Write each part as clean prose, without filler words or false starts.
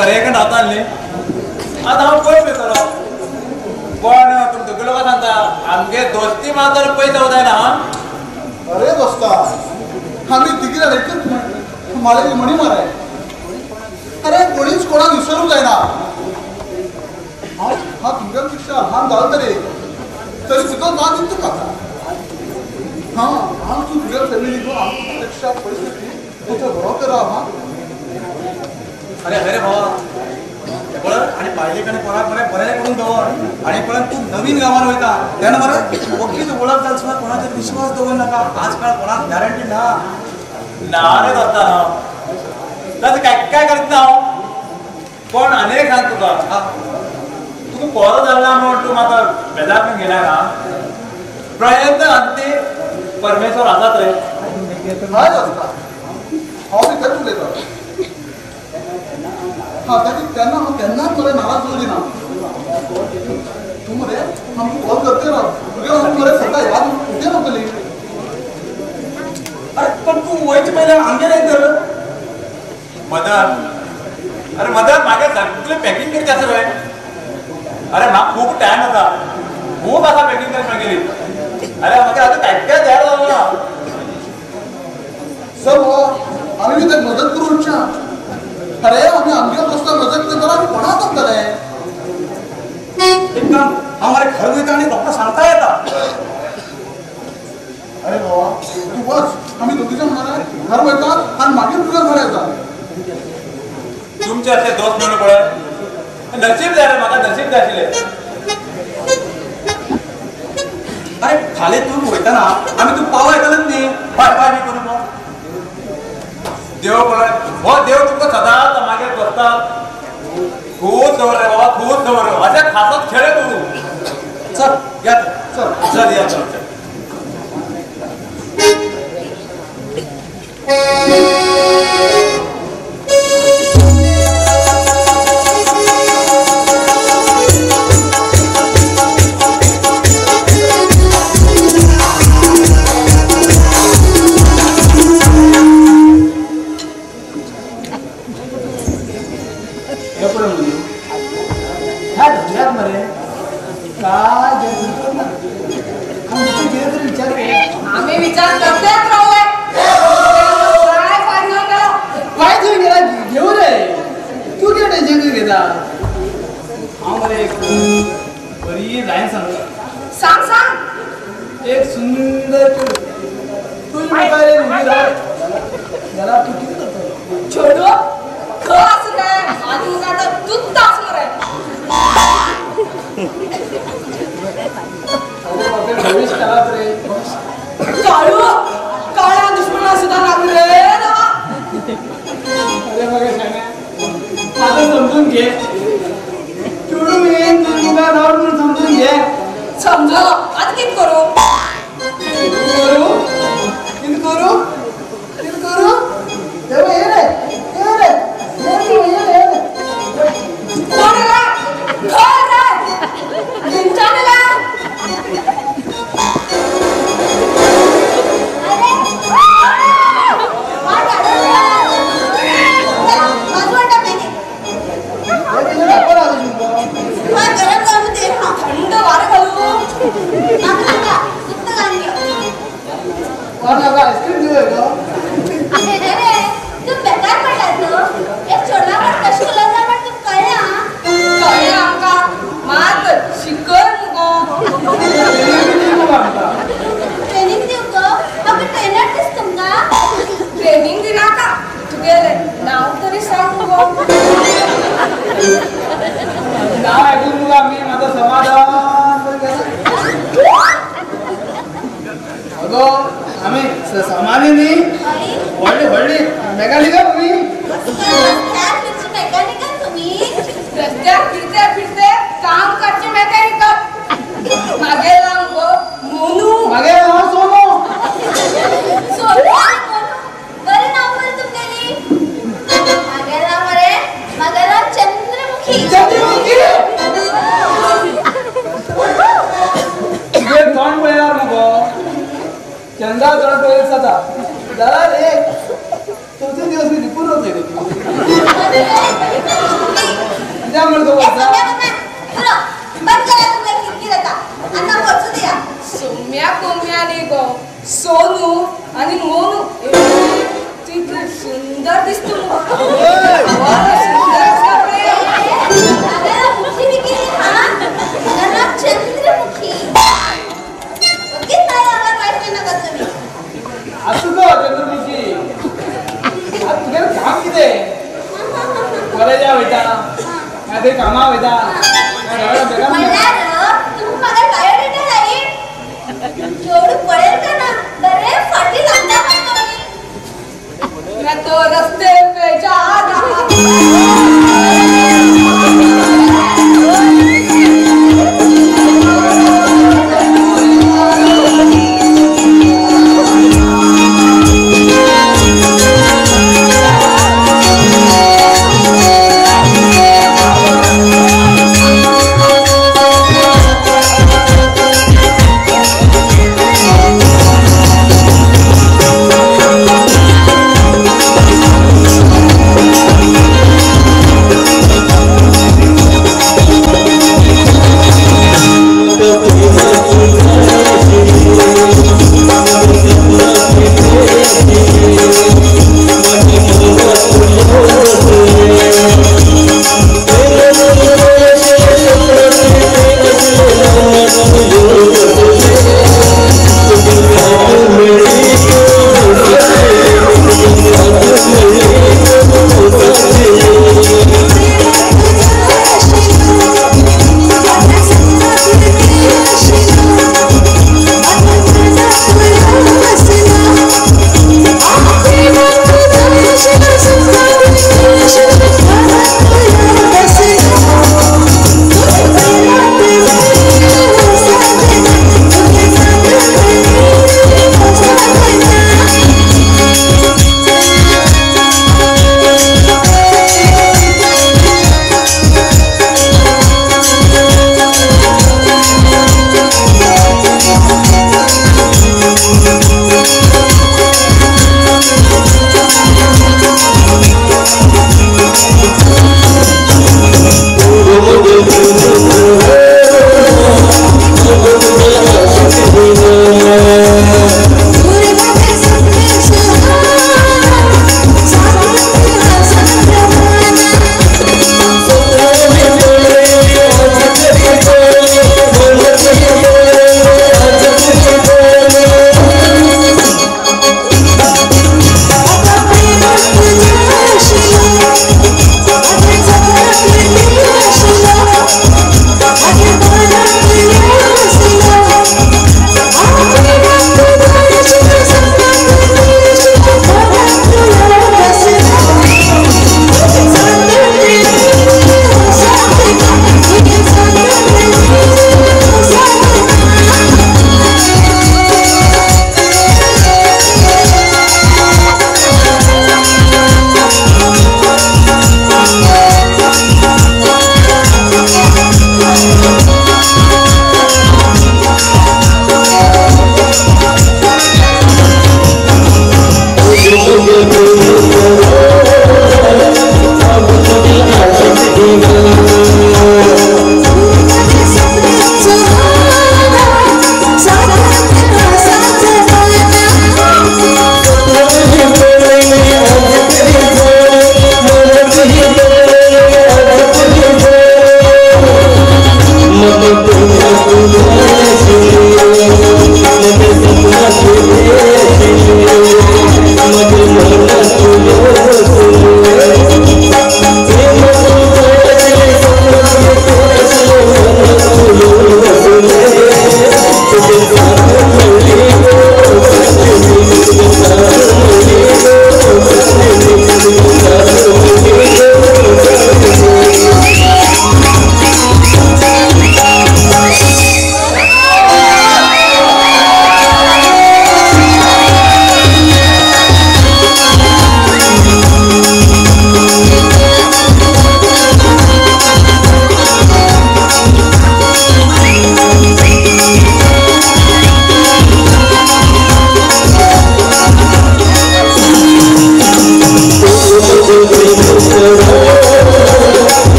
बरें का रावता न्ही आतां हांव पयस येतलो पण तुमचे लोक सांगता आमगे दोस्ती मात्र पयस जावं जायना अरे दोस्ता आम्ही तिकीट एकच माळेली म्हणी माराय अरे कोणीच कोणाक विसरूंक जायना हा तुमच्यापेक्षा लहान जाल तरी तुझं नाव दिसतो का हा हा तू तुझ्या फॅमिलीको आमच्यापेक्षा परिस्थिती तुझं बरोबर राहा हा अरे अरे भावा पळय आणि पाहिजे का पोराक मरे बरें करून दवर आणि परत तू नवीन गावात वयता तेन्ना मरे वखील ओळख जाल सुद्दां कोणाचेर विश्वास दवर नाका आजकाल कोणाक गॅरंटी ना रे दोस्ता ताचं काय करता हांव पण अनेक सांग तुका तू पोरो जाल्ला म्हण तूं म्हाका बेजारून गेला ना प्रयत्न अंती परमेश्वर आसात रे हाय दोस्ता हांव बी खंयच उलयता हा त्यांना केन्नाच मरे नाराज जाऊ दिना तू मरे आमकां कॉल करते राव तुगे आमकां मरे सदां याद उठे रावतली अरे पण तू वयचे पहिले आमगेर तर मदत अरे मदत म्हागे सगळे पॅकिंग करचे आसा रे अरे म्हाका खूब टायम जाता खूब आसा पॅकिंग करची मागेली अरे म्हाका आतां काय तयार जालो ना सर आम्ही बी मदत करूंच्या अरे आम्ही आमच्या दोस्ताक मदत करताना आम्ही कोणाक करतले एक काम हांव मरे घर वयता आनी डॉक्टर सांगता येता अरे बाबा तू बस आम्ही दोघीजण मरे घर वयतात आणि मागीर तुझ्या घर येतात तुमचे असे दोस्त म्हणून पळय नशीब जाय रे म्हाका नशीब जाय आशिल्लें अरे फाल्यां तूं वयताना आमी तूं पाव येतलेच न्ही बाय बाय बी करून देव पळय हो देव तुमकां सदांच मागीर करता खूब दवर रे बाबा खूब दवर अशें खासत खेळ करू चल या चल या चल आम्ही विचार करतेच राहूया काय फायदा केला काय घेऊन गेला घेऊ रे तू किती टेन्शन घेता हांव मरे एक बरी लायन सांगता सांग एक सुंदर तू म्हाका रे उभी राव जरा तू किती करता छोडू ख असं काय आधी मग आता दूध तास मरे भविष्य करात रे काळू काळ्या दुश्मना सुद्धा लागले देवा अरे मग सांगा आता समजून घे चुडू मी तुमका राव म्हणून समजून घे समजलो आता कित करू करू देवा ये रे कोणाला घर रे इंचानला थंड वारं घालू आईस्क्रीम देऊ का अरे तू बेकार पडला एक छोडला पण कशी उलटला पण तू कळ्या आमका मात शिकर मुगो ट्रेनिंग देऊ गो आपण ट्रेनर दिस तुमका ट्रेनिंग दिना का तुगेले नाव तरी सांग मुगो नाव ऐकून मुला मी माझं समाधान अगो आम्ही सामान्यनी वडली मेकॅनिकल तुम्ही मेकॅनिकल तुम्ही रस्त्यावर फिरते काम करचे मेकॅनिकल मागे लावून गो मोनू मागे नाव सोनू बरे नाव बरं तुमच्यानी मागेला मरे मागेला चंद्रमुखी तुझे तोंड पळयणार नको चंदा तोंड पळयत जाता जाल्यार एक चवथे दिवस मी निपूण होते सोम्या कोम्याने गो सोनू आणि मोनू ती खूप सुंदर दिसतो असं का चंद्रमुखी तुझ्या काम किती कॉलेजा वयता काय ते कामा वयता तो रस्ते पे जा रहा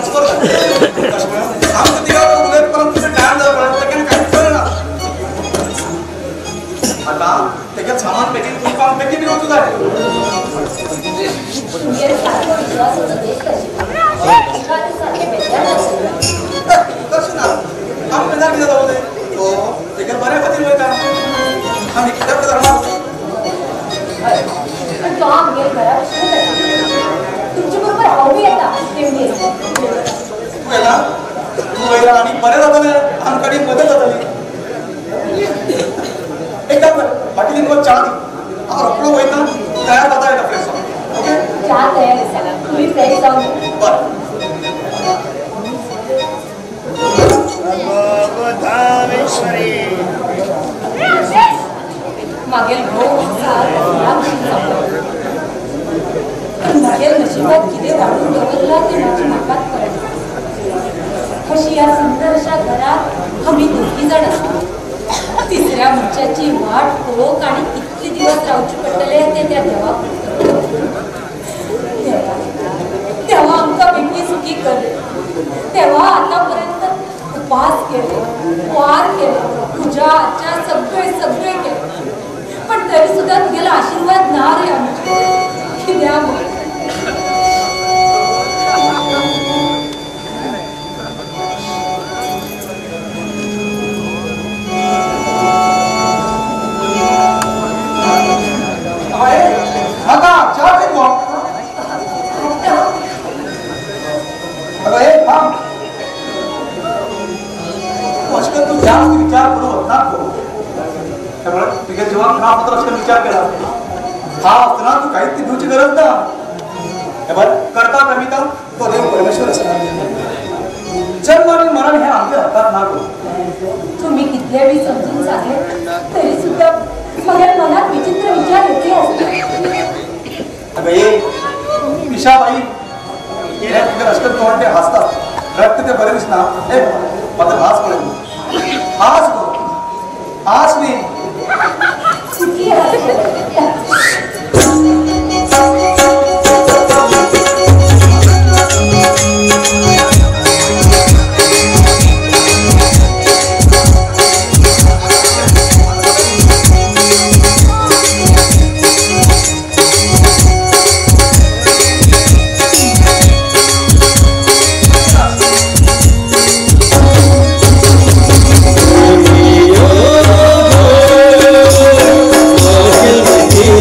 ट्रान्सफर आमचं तिघा उलटपर्यंत तुझं टाइम झाला त्याच्याने काही कळलं आता त्याच्यात सामान पॅकिंग तुझं काम पॅकिंग होत जाते कसं ना काम पेदार किती जाऊ दे तो त्याच्यात बऱ्या खातीर वयता आम्ही कित्याक धरणार तो आमगे घरा तुमच्या बरोबर हांवूय येता तेवढी तू येता तू वयला आणि बरें जातलें आमकडे मदत जातली एक काम कर बाटलीन वर चहा दी हांव रोखडो वयता तयार जाता येता फ्रेश जावन ओके चहा तयार आसा तुम्ही फ्रेश जावन बरें मागेल मागेल नशिबात किती वाढून दवरला ते माझी म्हाकाच कळना कशी या सुंदर अशा घरात आम्ही दोघी जण आसा तिसऱ्या मनशाची वाट पळोवंक आणि कितले दिवस रावचे पडटले ते त्या देवाक देवा आमकां बेगी सुखी कर देवा आतापर्यंत उपास केले वार केले पूजा अर्चा सगळे केले पण तरी सुद्धा तुझ्याला आशीर्वाद ना रे आमचे कित्याक आता चहा पीत गो अगं हे थांब अशकन तू जास्त विचार करू होता त्यामुळे तुझ्या जीवन खापत्र अशकन विचार केला हा असताना तू काहीच ती घेऊची गरज ना हे बघ करता कविता तो देव परमेश्वर असता जन्म आणि मरण हे आमच्या हातात ना करू तुम्ही कितले बी समजून सांगले तरी सुद्धा माझ्या मनात विचित्र विचार येते असतात अगं ये पिशाबाई अशकन तो म्हणते हसतात रक्त ते बरे दिसना हे माझा हास पडेल हास करू हास मी किती आहे Oh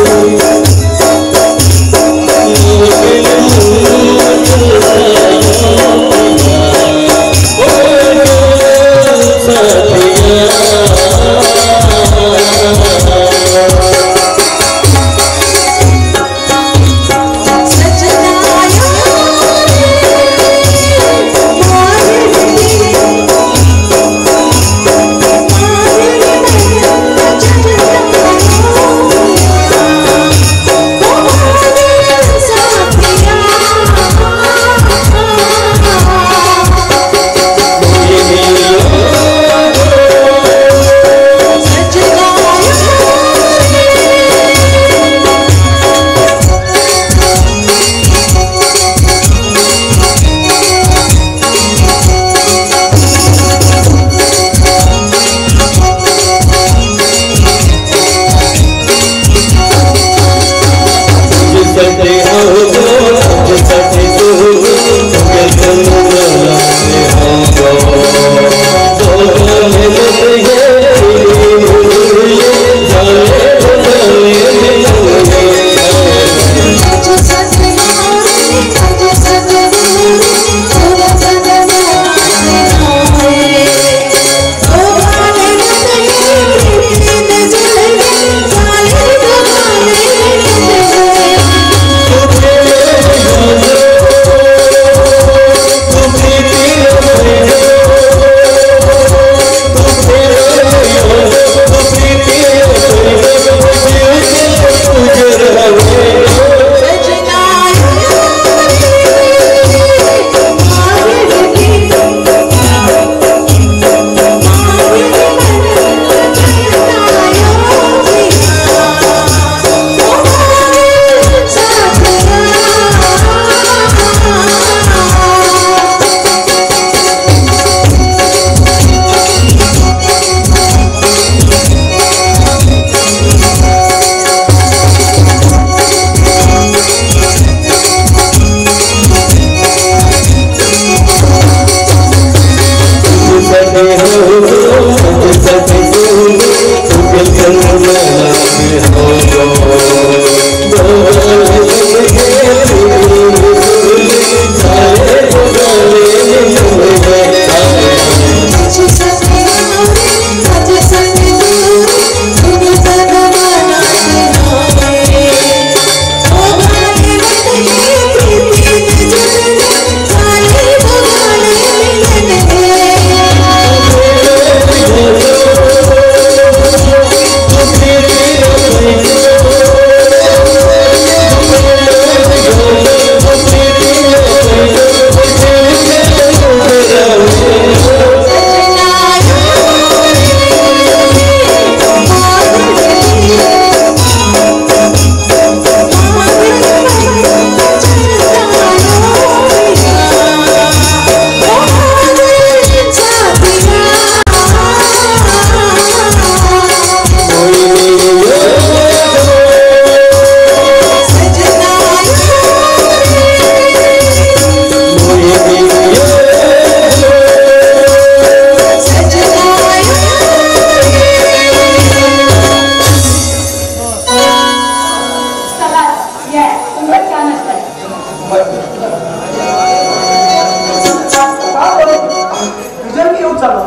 तुझ्या मी येऊ चाललो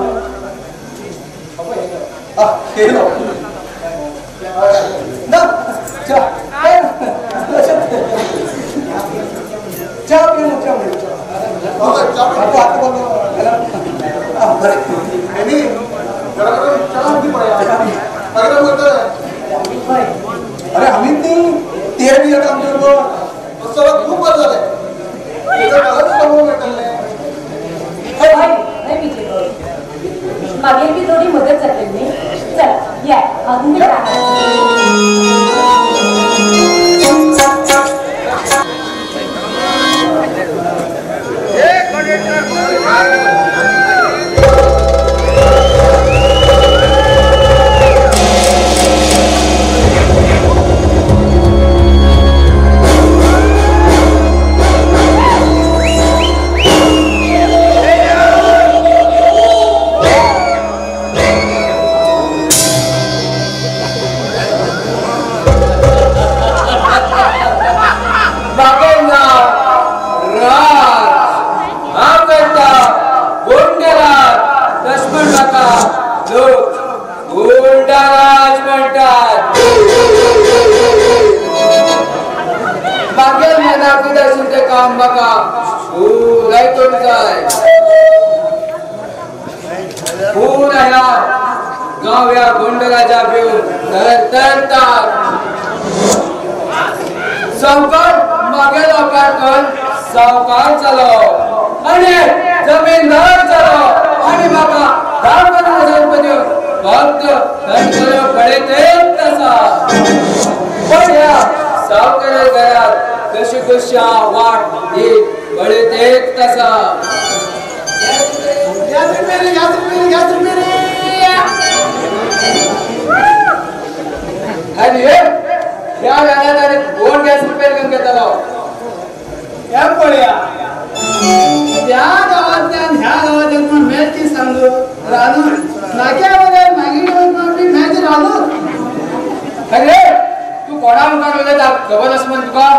केलो ना चहा अरे आम्ही ते बी आता आमच्याबरोबर सगळं खूप बरं झालंय मागे मी थोडी मदत झाली मी चला या अजून सावकार चालो आणि जमीनदार चालो आणि बाबा फक्त पडते तसा पण या सावकार घरात कशी कशी वाट ही पडते तसा आणि या गाण्यात दोन गॅस रिपेअर करून घेतलो या पळया त्या गावातल्या ह्या गावातल्या मॅच सांगू रानून नाक्यामध्ये मागे मॅच रानून अरे तू कोणा मुखार उलयता खबर आस म्हण तुका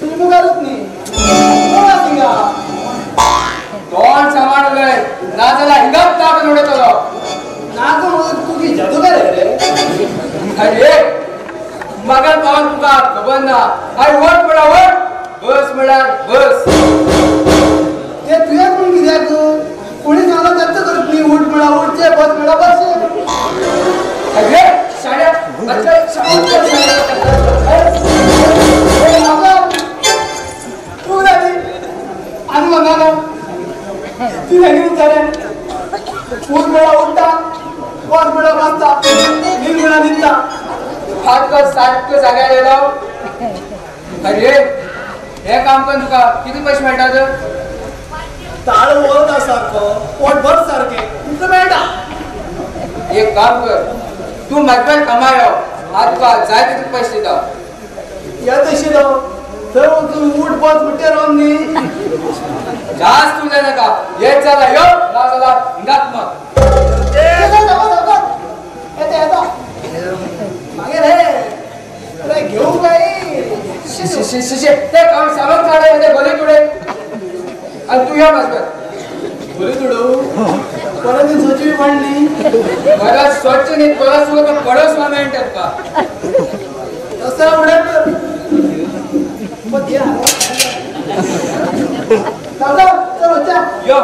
तू मुखारच न्ही तोंड सांभाळ उलय ना जाल्यार हिंगात ताप उडयतलो ना तू की जादूगार रे अरे मगर पावन तुका खबर ना आय वट म्हणा वट बस म्हणल्यार बस ते तुझ्याच म्हणून कित्याक कोणी सांगला त्यांचं करत नाही उठ म्हणा उठचे बस म्हणा बस अरे शाळेत तू झाली आणि म्हणाला ती वेगळी विचारे उठ म्हणा उठता बस म्हणा बसता नील म्हणा निघता हात कर सारखं जाग्यार येयलो अरे हे काम करून तुका किती पैसे मेळटात ताळ वळता सारखो पोटभर सारखे तुका मेळटा एक काम कर तू मजबूत कमायो हात तुका जाय तितले पैसे दिता या तशिलो थंय वचून उठ बस म्हणटे रावन न्ही जास्त उलय नाका हे चला यो ना जाल्यार हिंगात मग येता येता मागे रे घेऊ काय ते काम सामान काढाय ते भले तुडे आणि तू या मजबूत बरे तुडू परत ती सोची पडली मला स्वच्छ नीट परत सुद्धा पडस म्हणतात का तसं म्हणत मग या दादा चल बच्चा यो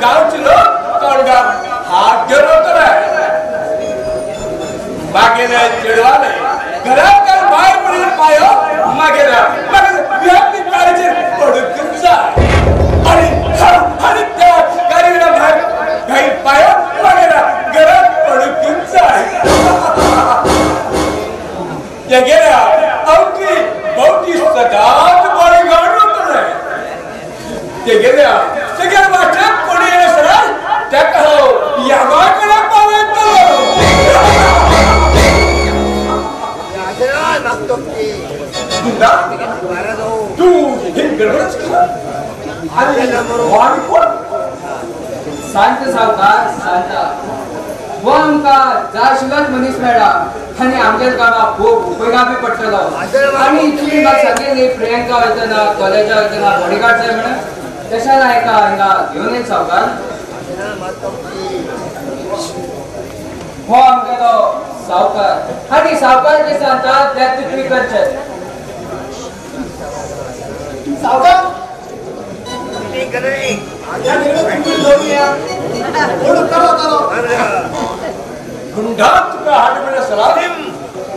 गावचे लोक तोंडात हात घेऊन होतो मागे चिडवाले घरात काय बाहेर पडेल पाय मागे काळजी पडून जाय आणि त्या गाडीला बाहेर काही पाय मागे घरात पडून जाय त्या गेल्या अवती बहुती सदाच बॉडी गार्ड होतो ते गेल्या सगळ्या वाटत कोणी येणार त्या कहो या गावाकडे पावेतो तू हे गडबडच शांत सावकार शांत वो आमका जाशिलाच मनीस मेळ्ळा आनी आमच्या गांवा खूब उपयोगाक पडटलो आनी तुमी म्हाका सांगिल्ली प्रियंका वयतना कॉलेजा वयतना बॉडीगार्ड जाय म्हणून तशें ना एका हिंगा घेवन येत सावकार हो आमगेलो सावकार आनी सावकार जे सांगता त्यात तुमी करचें सावकार गुंडात तुका हाडमेळा सलाम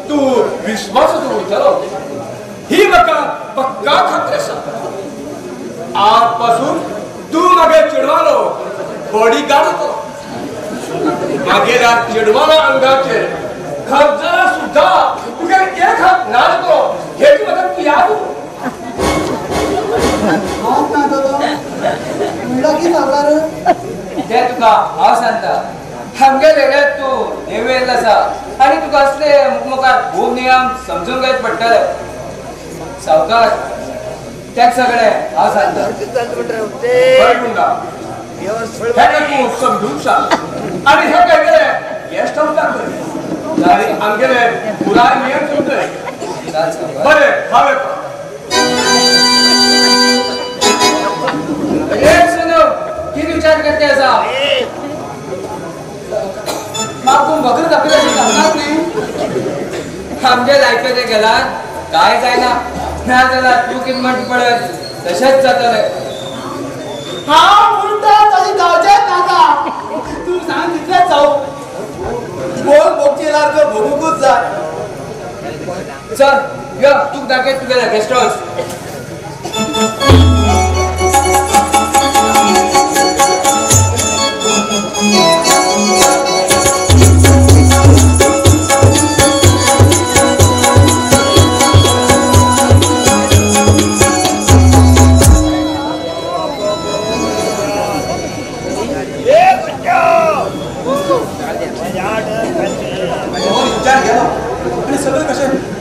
तू विश्वासच उरतलो ही म्हाका पक्का खात्री आसा आजपासून तू मागे चिडवालो बॉडीगार्ड होतो मागेला चिडवालो अंगाचेर खर्च सुद्धा तुका एक हात नाचतो हेची म्हाका तू याद ते तुका हांव सांगता आमगेले रे तू नेवेल आसा आनी तुका असले मुखार खूब नियम समजून घेत पडटले सावकार त्या सगळे हांव सांगता तू समजून सांग आणि हे काय केले गेस्ट हाऊस टाकले आणि आमगेले पुराय नियम तुमचे बरे हावे किती विचार करते असा मागून बघत आपल्याला सांगणार नाही आमच्या लायफे गेला काय जायना ना जाल्यार तू किंमत पडत तशेंच जातले हांव उलटा तरी गावचेच नाका तू सांग तितलेच जाऊ बोल बोगची सारखं भोगूकूच जाय चल यो तू दाखय तुगेले गेस्ट हाऊस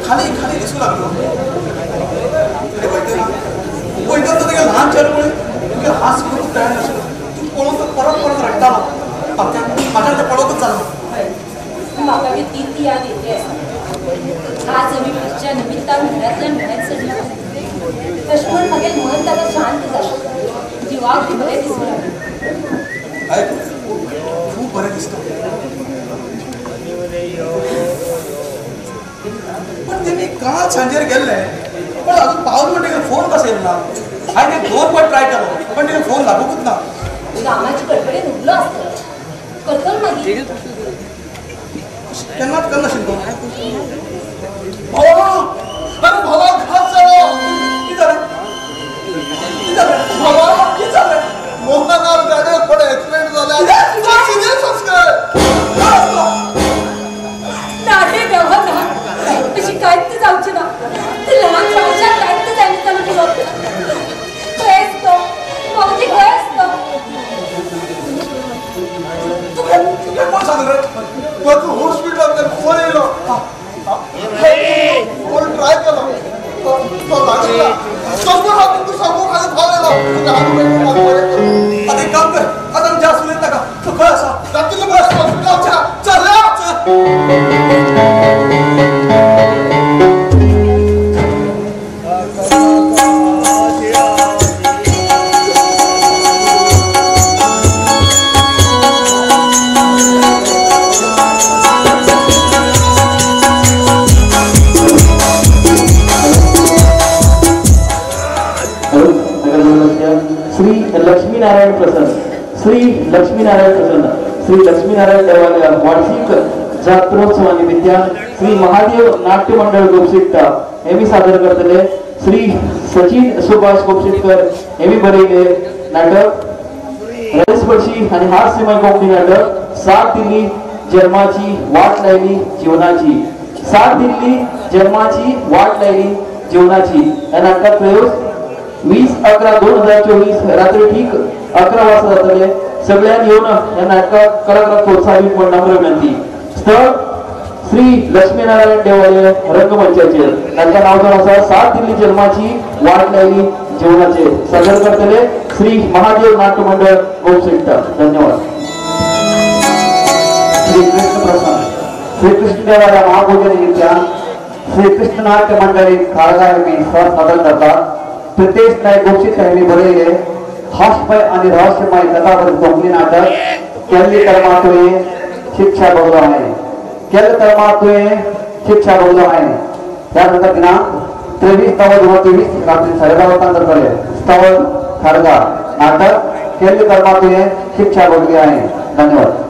खाली खाली दिसू लागलो वैद्य तुझे लहान चेडूळ तुझे हात सुद्धा तयार नसेल तू पळून तर परत परत रडतालो माझ्या ते पळवतच चाललो म्हाका बी ती याद येते आज आमी फिरच्या निमित्तान घरांतल्यान भायर सरलो तशें म्हूण म्हागे मन ताका शांत जालें जिवाक बी बरें दिसूं लागलें ऐक खूप बरें दिसतं पण त्यांनी का सांजेर गेल्ले पण अजून पावत म्हणते फोन कसा येईल ना हांवें ते 2 फावट ट्राय केलो पण तिने फोन लागूच ना कामाची कडकडीन उरलो आसतलो करतलो मागीर केन्नाच करनाशिल्लो भावा अरे भावा घात जालो कितें जालें कितें जालें भावा कितें जालें मोहनार गाडयेक थोडे एक्सिडेंट जाल्या सिरियस आसले नाटे देवा ना अशी कांयच जावची ना ते लहान राजाक कांयच जायना जालें तुका खंय आसतो मावजी खंय आसतो तुका कोण सांगलें रे म्हाका हॉस्पिटलांतल्यान फोन येयलो फोन ट्राय केलो तो लागला तसो हांव तुका सांगूंक खाली फावलेलो आता एक काम कर आता आमी जास्त उलयत नाका तूं खंय आसा रातीलो बस हॉस्पिटलाच्या चल श्री लक्ष्मी नारायण प्रसाद श्री लक्ष्मीनारायण प्रसन्न श्री लक्ष्मीनारायण देवालय वार्षिक जात्रोत्सवानिमित्तान श्री महादेव नाट्य मंडळ गोपसिट्टा हेमी सादर करतले श्री सचिन सुभाष गोपसिटकर हेमी बरयले नाटक रसस्पर्शी आणि हास्यमय कोंकणी नाटक 7 दिल्ली जन्माची वाट लायली जीवनाची 7 दिल्ली जन्माची वाट लायली जीवनाची या नाटकात प्रयोग 20/11/2024 रात्री ठीक 11 वाजता जातले सगळ्यांनी येऊन या नाटकात कलाकारांना प्रोत्साहित म्हणून नम्र विनंती स्थळ श्री लक्ष्मीनारायण देवालय रंगमंचाचे नाटका नाव असा 7 दिल्ली जन्माची वाट लायली जीवनाचे सादर करतले श्री महादेव नाट्य मंडळ गोपसिट्टा धन्यवाद श्री कृष्ण प्रसन्न श्री कृष्ण देवालय महापूजन श्री कृष्ण नाट्य मंडळी खारगा मी सादर करतात प्रितेश नायक गोपसिट्टा यांनी बरयले हास्यमय आणि रहस्यमय कथाबद्ध कोंकणी नाटक केल्ली कर्मा तुवें शिक्षा भोगलो हांवें केल्ले कर्मा तुवें शिक्षा भोगलो हांवें त्यानंतर दिनांक 23/9/2023 रात्री 10:30 वाजता जातले स्थळ खारगा नाटक केल्ली कर्मा तुवें शिक्षा भोगली हांवें धन्यवाद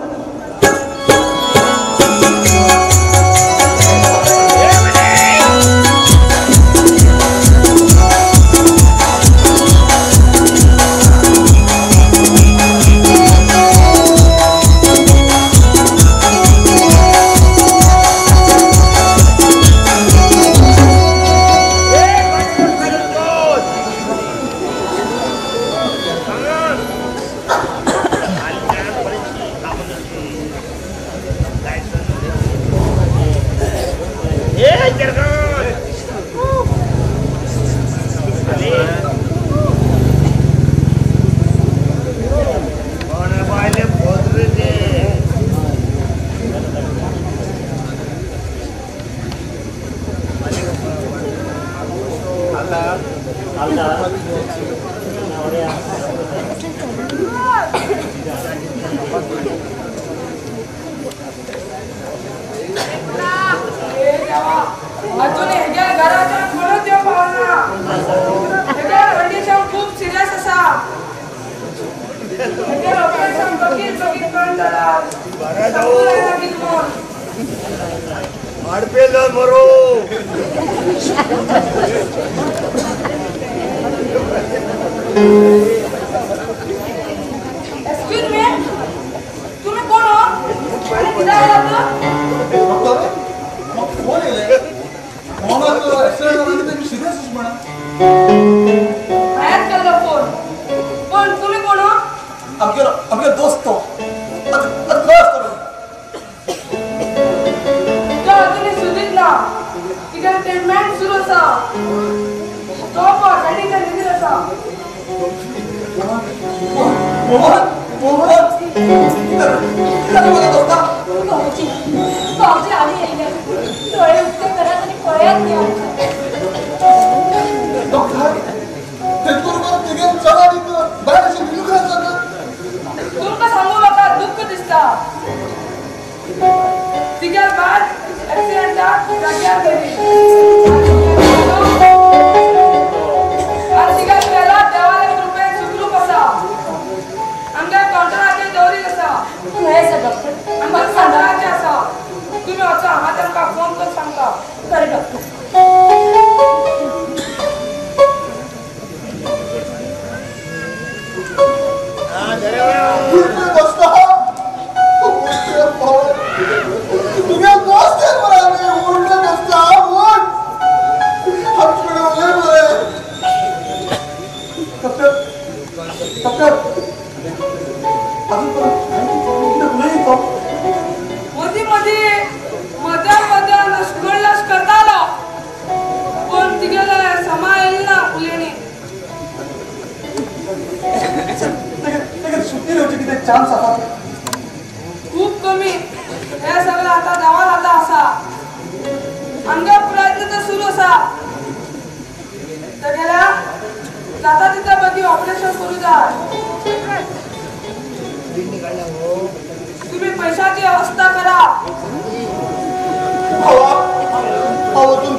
तुम्ही पैशाची व्यवस्था करा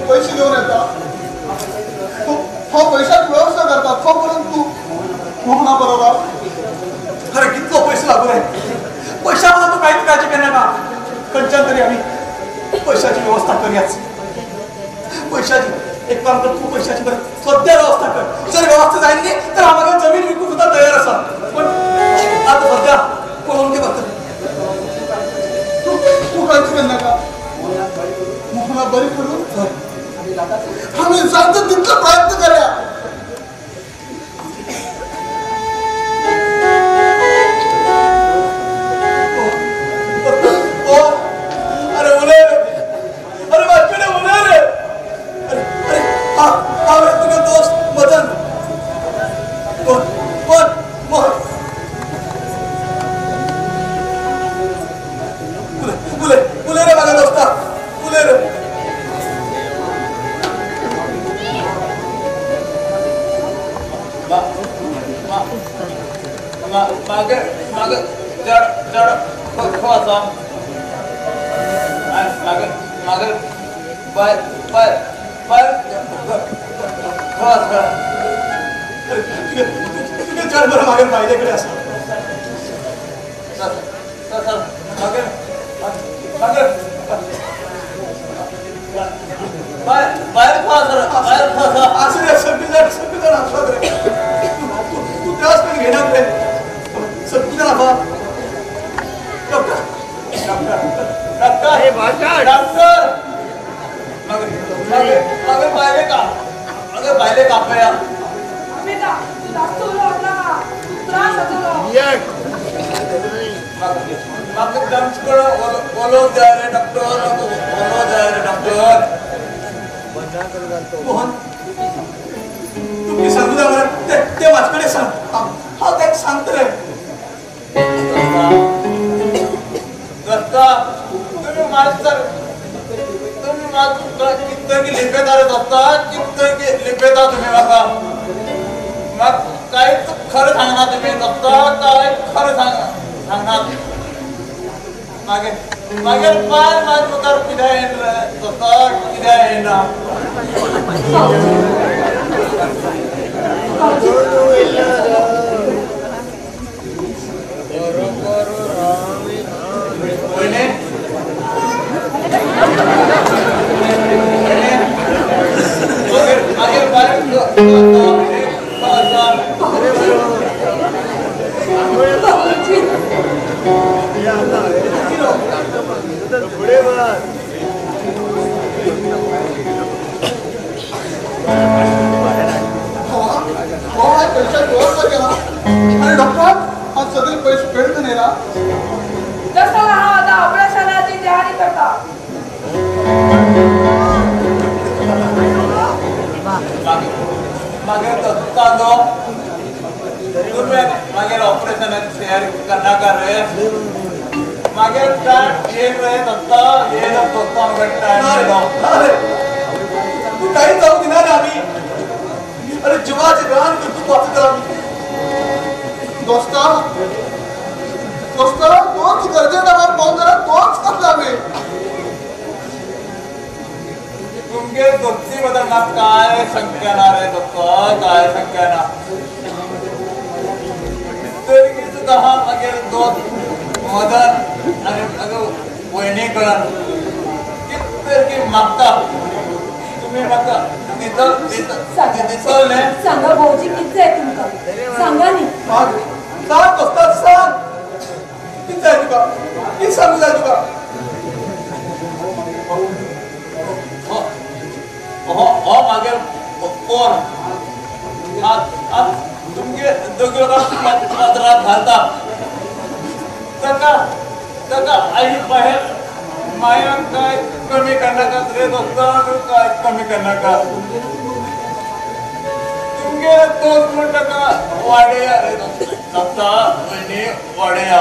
पैसे घेऊन येतात पैशाची व्यवस्था करतात तोपर्यंत तू बरोबर खरं कितलो कशी लागू रे पैशाबद्दल तू काहीच काळजी करणार का खंयच्यान तरी आम्ही पैशाची व्यवस्था करूयाच पैशाची एक काम कर तू पैशाची बरं सध्या व्यवस्था कर जर व्यवस्था जाईल नाही तर आम्हाला जमीन विकून सुद्धा तयार असा पण आता सध्या कोण ते बघत तू काळजी कर नका मला बरी करू आम्ही सांगतो तितका प्रयत्न करूया तुम्ही सांगू द्या मला ते माझ्याकडे सांग हा काय सांगत रे तुम्ही मास्तर तुम्ही किती लिपेदारच असता किती लिपेदा तुम्ही बघा मग काय खरं सांगणार तुम्ही असता काय खरं सांगणार मागे मागे पाय माझ प्रकार किती येईल किती येईना आणि डॉक्टर हा सगळे पैसे फेडत नाही ना तसा हा आता ऑपरेशनाची तयारी करता मागे तुम्ही मागे ऑपरेशनाची तयारी करणार का रे मागे एक रे दत्ता ये दत्ता तू काही जाऊ देणार आम्ही अरे जीवाचे गान करतो वाचत आम्ही दोस्ता तोच गरजेला पाहून जरा तोच करतो आम्ही तुमचे दोस्ती बदलणार काय शक्य ना रे दत्ता काय शक्य ना तरी सुद्धा हा मागे दोस्त मदन आणि अगं वहिनी कळण किती मागता तुम्ही मागता सांगा भाऊजी किती आहे तुमका सांगा नी सांग दोस्ता सांग किती जाय तुका किती सांगू जाय तुका हो मागे कोण आज तुमचे दोघं पत्रात घालता तका आई बाहेर माया काय कमी करणार का रे दोस्ता काय कमी करणार का तुमगे दोस्त म्हणता का वाड्या रे दोस्ता वहिनी वाड्या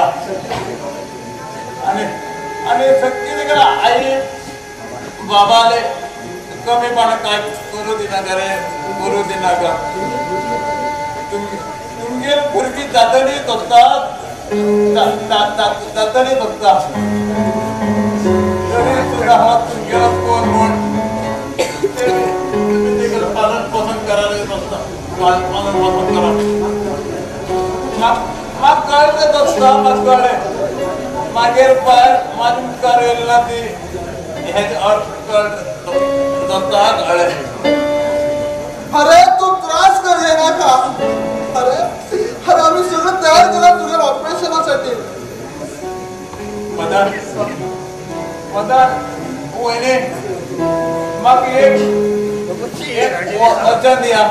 आणि सक्ती का आई बाबाले कमीपणा काय करू दिना का रे करू दिना का तुमगे भुरगी जातनी दोस्ता जातनी दोस्ता कोण पालन पोषण करायला पालन पोषण करा मारते दोस्ता मगवाडे मागेर पार माझी करेलला ती ह्याच अर्थ दोस्ता गाळे अरे तू त्रास कर येणार का अरे अरे आम्ही सगळं तयार केलं तुझ्या ऑपरेशनासाठी मदन वहिनी मग एक वचन द्या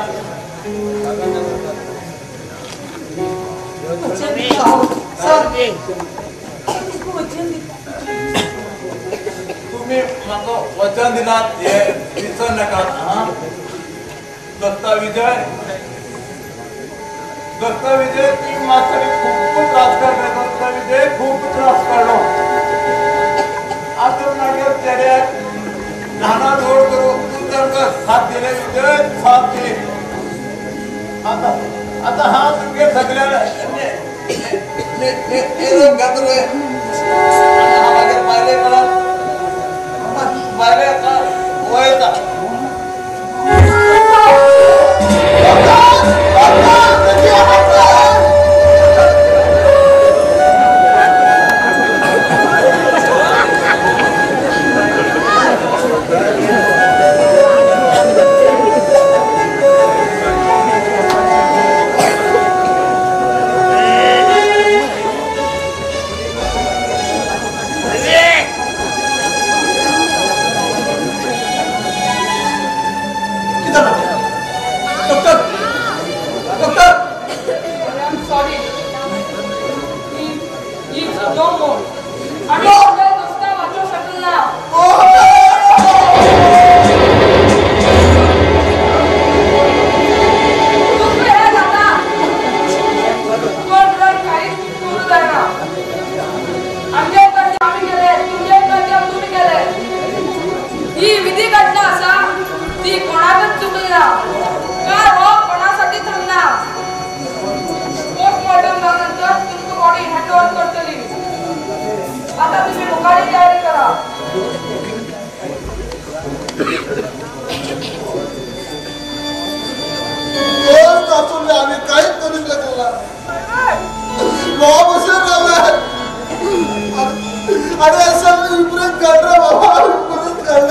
तुम्ही मला वचन दिलात हे विसरू नका दत्ता विजय ती माझ्यासाठी खूप त्रास करते दत्ता विजय खूप त्रास काढलो आता माझ्या चेहऱ्यात नाना जोड करू तू जर साथ दिले विजय साथ दे आता हा तुझे सगळ्याला घातलोय हा मागे पाहिले मला पाहिले आता वयता आम्ही काहीच करू शकला बाबा बसेल आणि असं विपरीत काढलं बाबा विपरीत तो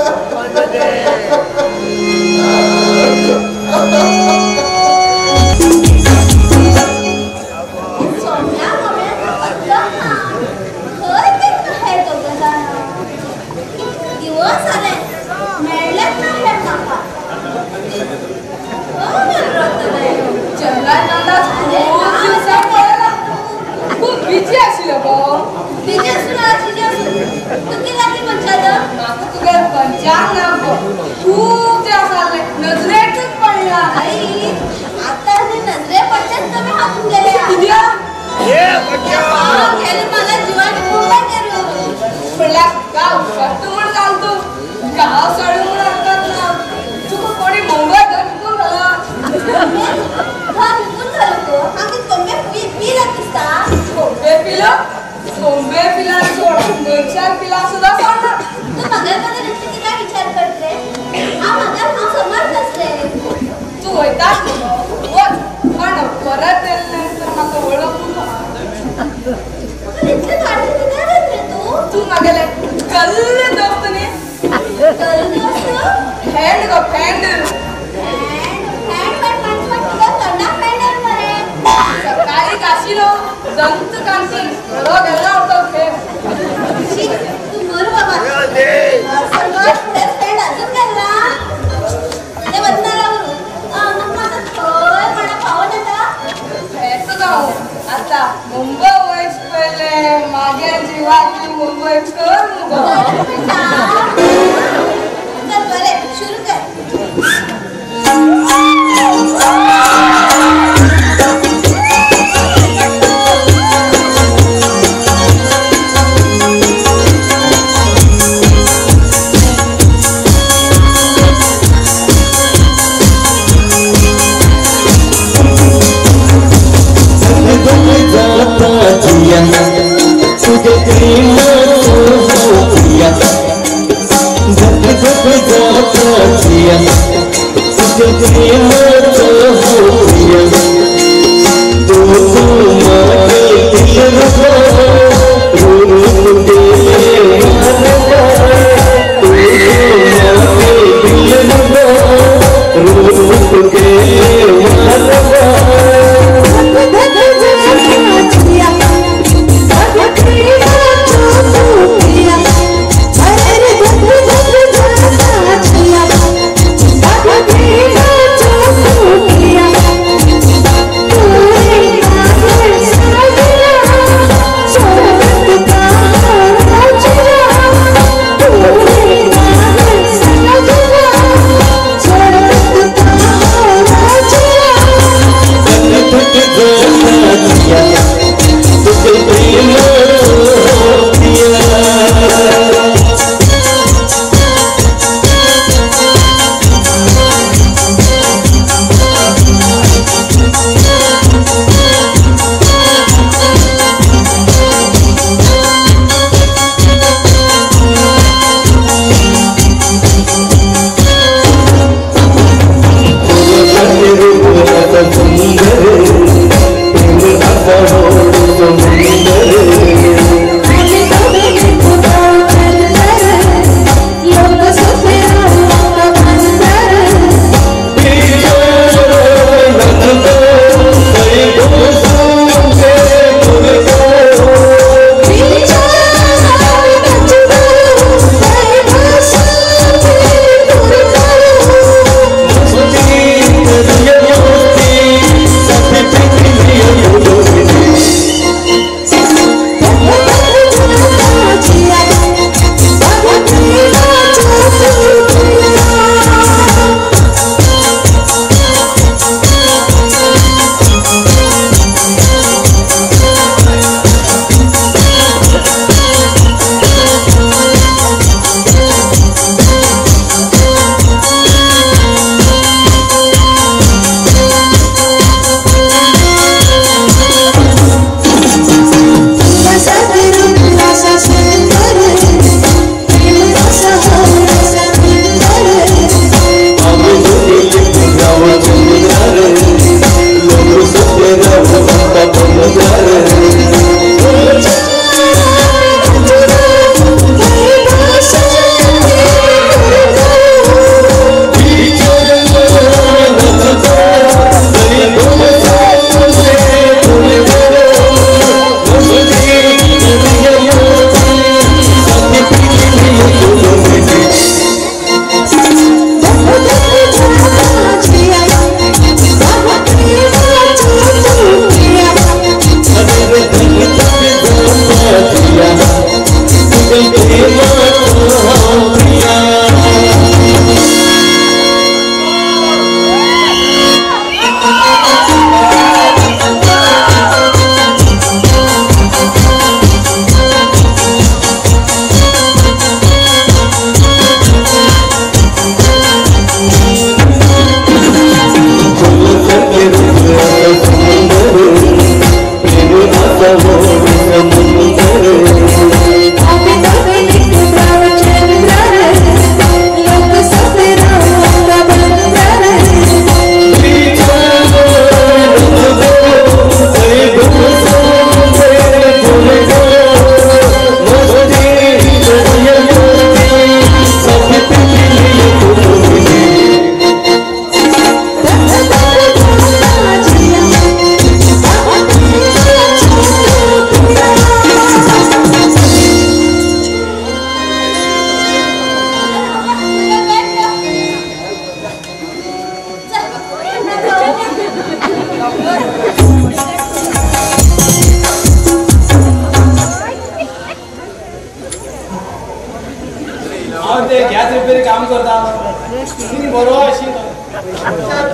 बरो अशी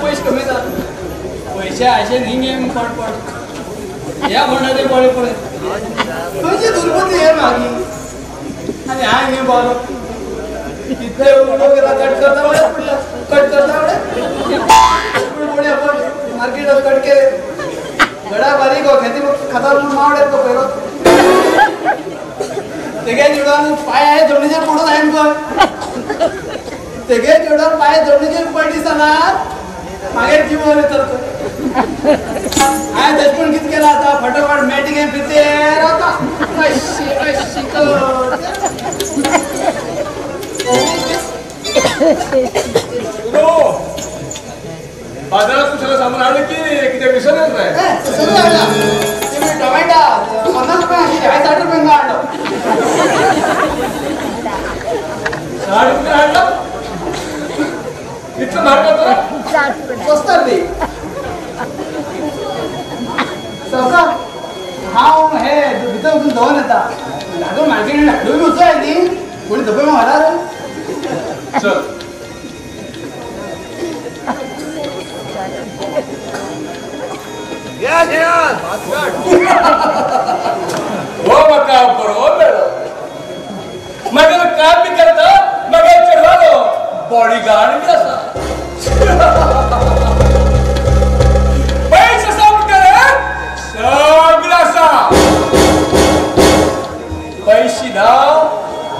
पैसे कमी जातात पैसे असे हिंगे पड या म्हणणारे बळे पडे तुझी दुर्बुद्धी आहे मागी आणि हा हे बरो तिथे गेला कट करता मार्केट कट केले गडा बारीक हो खेती खाता मावडे तो पहिलो तेगे जोडून पाय आहे जमिनीचे पडून आहे तेगे जोडून पाय जमिनीचे पडली सणार मागे जीवन येतात आय दशपण कित केला आता फटाफट मॅटिंग आहे फिरते राहता अशी बाजारात तुझ्या सामान आलं की किती विसरत नाही टोमॅटो 50 रुपये 60 रुपये आणलं 60 रुपये आणलं इतकं महाग होतं स्वस्त रे सौका हाव हे भितर उठून जाऊन येता लागून मार्केट हाडून उचो आहे नी कोणी धपे मग हरा चल हो मका बरो बेडो मगर काम भी करता मगर चढ़वा लो बॉडीगार्ड भी असा पैसे सब करे सगळा सा पैसे ना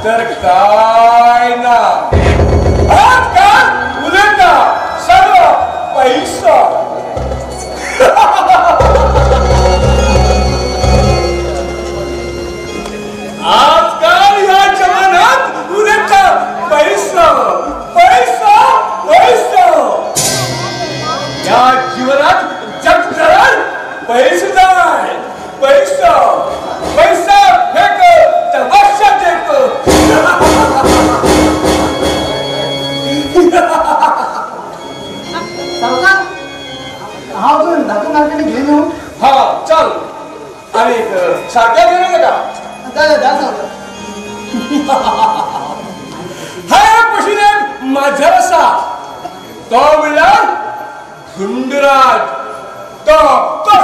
तर काय ना आजकाल उद्या सगळं पैसा आजकाल या जमान्यात उद्याचा पैसा पैसा पैसा या जीवनात जगभरात पैसे जाय पैसा पैसा फेक तमाशा देख हा अजून दाखवून मार्केट घेऊन येऊ हा चल आणि सारख्या घेऊन का हा पशीने माझा असा तो म्हणला धुंडराज तो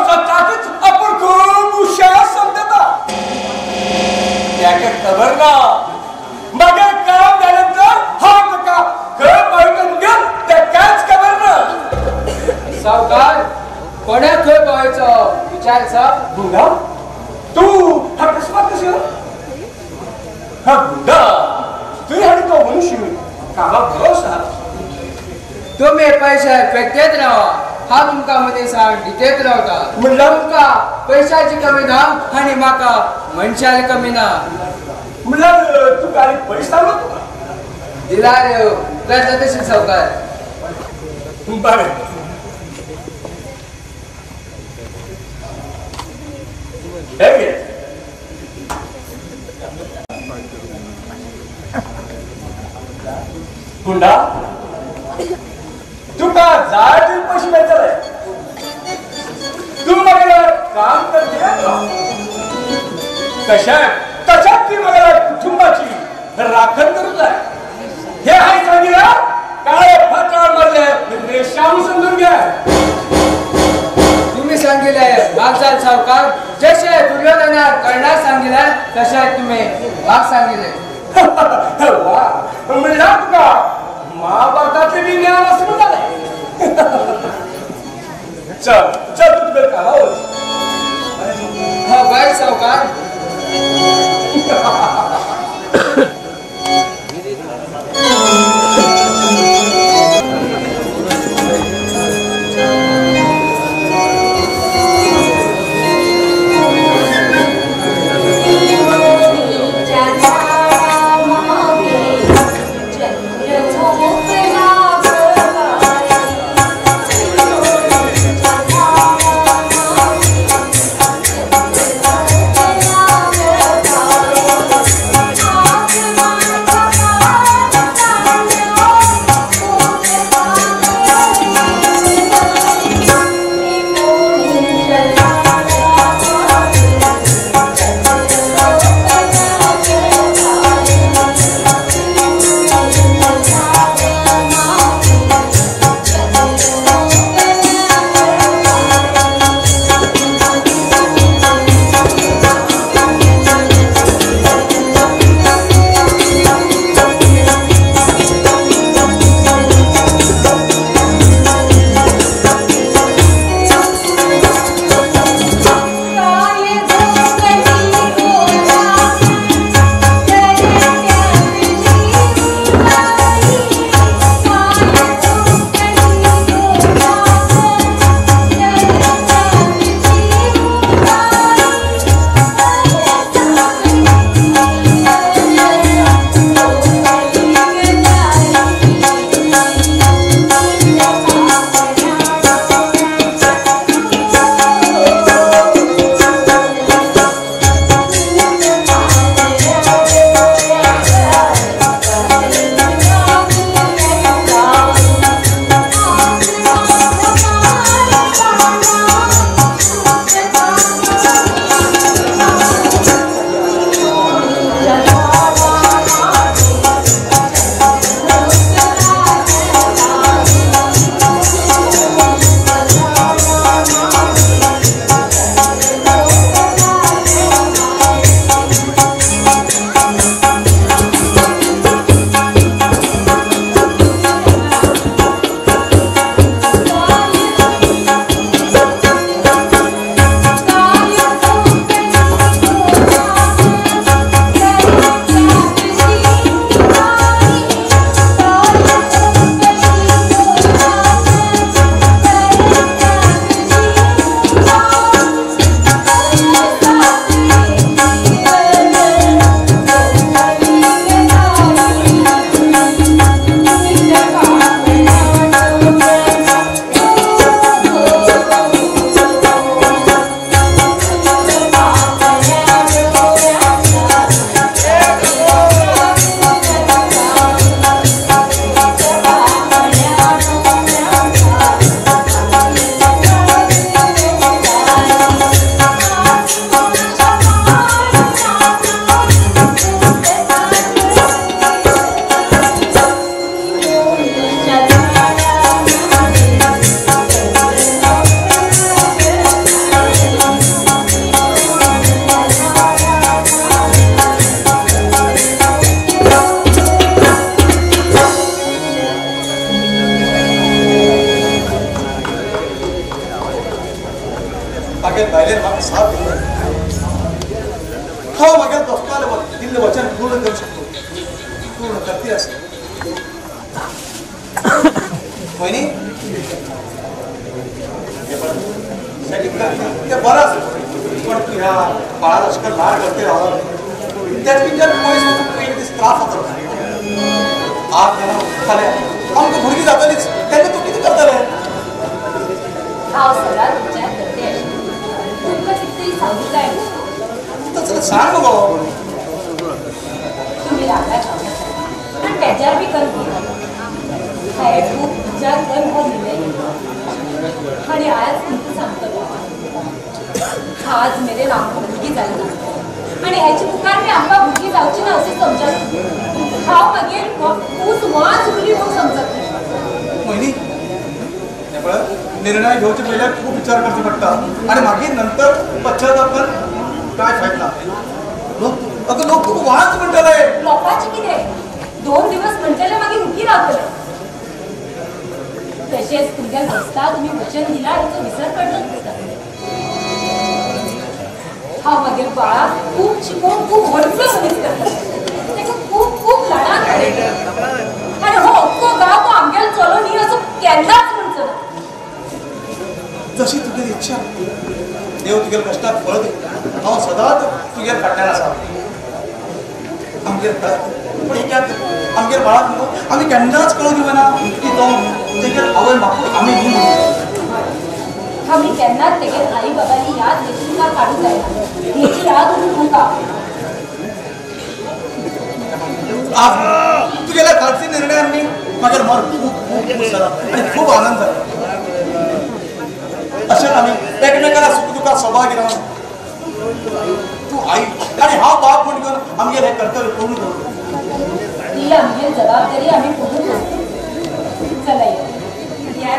स्वतःच आपण खूप हुशार समजता त्याच्या खबर ना मग काम झाल्यानंतर हा का खरं पाहिजे त्या कायच खबर ना सावकार कोण्या खय पाहायचं विचारचा गुंडा तू हा कसं कशी हा गुंडा तू आणि तो मनुष्य कामा भरोसा तुम्ही पैसे फेकतेत राहा हा तुमका मध्ये सांग दितेत रावता म्हणलं तुमका पैशाची कमी ना आणि माका मनशाची कमी ना म्हणलं तू काय पैसा नव्हता दिला रे प्रयत्न तशी सावकार बरं हे घे गुंडा तुका जायचे पैसे मिळतात तू मला काम करते कशात ती मला कुटुंबाची राखण करत आहे हे आहे सांगितलं काळे फाटाळ मधले रेषाम समजून घ्या तुम्ही सांगितले वागचाल सावकार जसे दुर्योधना करणार सांगितले तसे तुम्ही वाग सांगितले म्हणला तुका महाभारतातले बी ज्ञान असं म्हणाले चल चल तू तुझं कामावर हा बाय सावकार मागील बायलेन म्हाका साथ दिलो हांव मागील दोस्ताले दिल्लें वचन पूर्ण करूं शकतो पूर्ण करते आसा वहिनी ते बरं असं पण तू ह्या बाळाला शिकत बाहेर करते राहणार त्याची जर पयस दीस त्रास जातो आज जाणा खाल्या आमकां भुरगीं जातलीच तेन्ना तूं कितें करतलें हांव सदांच विचार करते तुमकां कितेंय सांगूं जाय तसं सांग गो तुम्ही रागात आनी बेजार बी करता हांवें खूब विचार करून हो निर्णय घेतलो आनी आज तुमकां सांगतलो आज मेरेन आमकां भुरगीं जाली ना आनी हेची मुखार बी आमकां भुरगीं जावची ना अशें समजत हांव मागीर खूब वाज चुकली म्हूण समजत वहिनी हे पळय निर्णय घेवचे पयलीं खूब विचार करचो पडटा आनी मागीर नंतर पश्चाताप करून कांय फायद ना लोक खूब वाज म्हणटले लोकांचें कितें 2 दिवस म्हणटले मागीर हुकी रावतले तशेंच तुमच्या घोस्ता तुम्ही वचन दिला हेचो विसर पडलो दिसता हांव मागीर बाळाक खूब शिकोवन खूब व्हडलो मनीस करता तेका खूब खूब ल्हान पळयता आनी हो अख्खो गांव तो आमगेलो चलो न्ही असो केन्नाच म्हणचो ना जशी तुगेली इच्छा देव तुगेल्या कश्टाक फळ दी हांव सदांच तुगेर फाटल्यान आसा आमगेर पण एकाक आमगेर बाळाक न्हू आमी केन्नाच कळून दिवना की तो तेगेर आवय बापूय आमी न्ही म्हणून आमी केन्नाच तेगेर आई बाबांनी याद वेचणूकार काडूंक जायना हेची याद उरून तुमकां आज तुगेल्या खालची निर्णयान न्ही म्हाका मन खूब खूब खूश जाला आनी खूब आनंद जाला अशेंच आमी एकमेकाला सुख दुखात सहभागी रावन तूं आई आनी हांव बाप म्हूण घेवन आमगेलें हें कर्तव्य पूर्ण करूं ती आमगेर जबाबदारी आमी पळोवन चला या